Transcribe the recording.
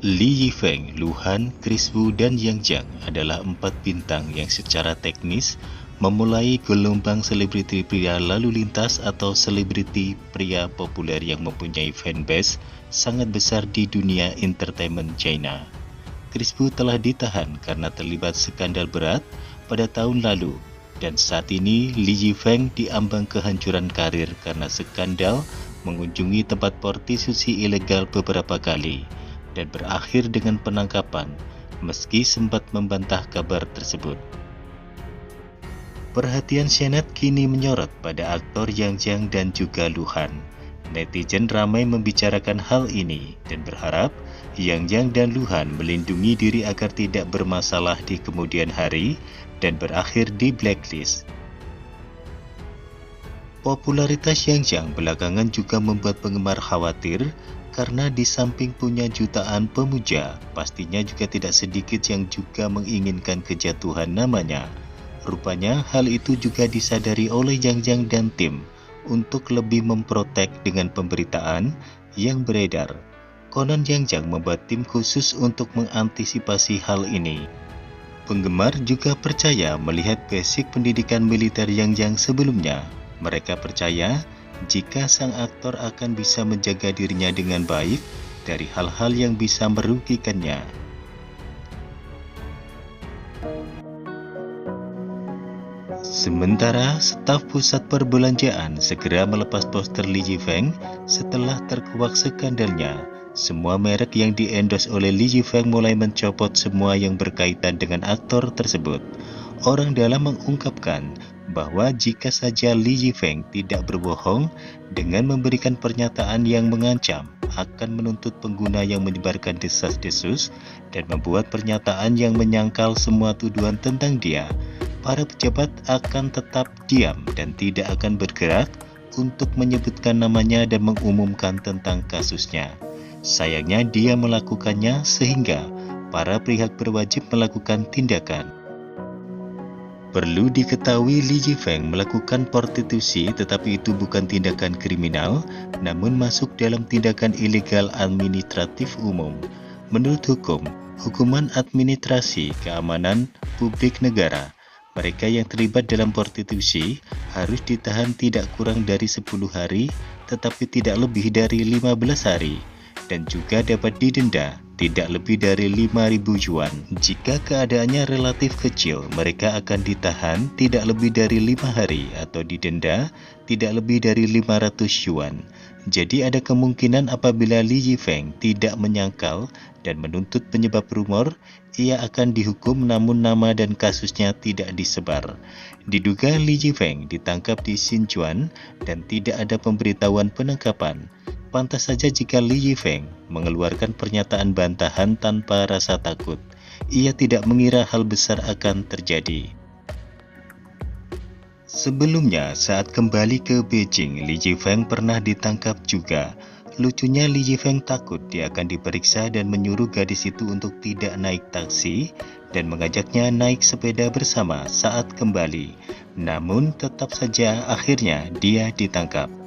Li Yifeng, Luhan, Chris Wu, dan Yang Jiang adalah 4 bintang yang secara teknis memulai gelombang selebriti pria lalu lintas atau selebriti pria populer yang mempunyai fanbase sangat besar di dunia entertainment China. Chris Wu telah ditahan karena terlibat skandal berat pada tahun lalu, dan saat ini Li Yifeng diambang kehancuran karir karena skandal mengunjungi tempat prostitusi ilegal beberapa kali dan berakhir dengan penangkapan, meski sempat membantah kabar tersebut. Perhatian Senet kini menyorot pada aktor Yang Jiang dan juga Luhan. Netizen ramai membicarakan hal ini dan berharap Yang Jiang dan Luhan melindungi diri agar tidak bermasalah di kemudian hari dan berakhir di blacklist. Popularitas Yang Jiang belakangan juga membuat penggemar khawatir karena di samping punya jutaan pemuja, pastinya juga tidak sedikit yang juga menginginkan kejatuhan namanya. Rupanya hal itu juga disadari oleh Yang Jiang dan tim untuk lebih memprotek dengan pemberitaan yang beredar. Konon Yang Jiang membuat tim khusus untuk mengantisipasi hal ini. Penggemar juga percaya melihat basic pendidikan militer Yang Jiang sebelumnya. Mereka percaya jika sang aktor akan bisa menjaga dirinya dengan baik dari hal-hal yang bisa merugikannya. Sementara staf pusat perbelanjaan segera melepas poster Li Yifeng setelah terkuak skandalnya. Semua merek yang di-endorse oleh Li Yifeng mulai mencopot semua yang berkaitan dengan aktor tersebut. Orang dalam mengungkapkan bahwa jika saja Li Yifeng tidak berbohong dengan memberikan pernyataan yang mengancam, akan menuntut pengguna yang menyebarkan desas-desus dan membuat pernyataan yang menyangkal semua tuduhan tentang dia, para pejabat akan tetap diam dan tidak akan bergerak untuk menyebutkan namanya dan mengumumkan tentang kasusnya. Sayangnya dia melakukannya sehingga para pihak berwajib melakukan tindakan. Perlu diketahui Li Yifeng melakukan prostitusi tetapi itu bukan tindakan kriminal, namun masuk dalam tindakan ilegal administratif umum. Menurut hukum, hukuman administrasi keamanan publik negara, mereka yang terlibat dalam prostitusi harus ditahan tidak kurang dari 10 hari tetapi tidak lebih dari 15 hari dan juga dapat didenda tidak lebih dari 5.000 yuan. Jika keadaannya relatif kecil, mereka akan ditahan tidak lebih dari 5 hari atau didenda tidak lebih dari 500 yuan. Jadi ada kemungkinan apabila Li Yifeng tidak menyangkal dan menuntut penyebab rumor, ia akan dihukum namun nama dan kasusnya tidak disebar. Diduga Li Yifeng ditangkap di Sichuan dan tidak ada pemberitahuan penangkapan. Pantas saja jika Li Yifeng mengeluarkan pernyataan bantahan tanpa rasa takut. Ia tidak mengira hal besar akan terjadi. Sebelumnya, saat kembali ke Beijing, Li Yifeng pernah ditangkap juga. Lucunya Li Yifeng takut dia akan diperiksa dan menyuruh gadis itu untuk tidak naik taksi dan mengajaknya naik sepeda bersama saat kembali. Namun tetap saja akhirnya dia ditangkap.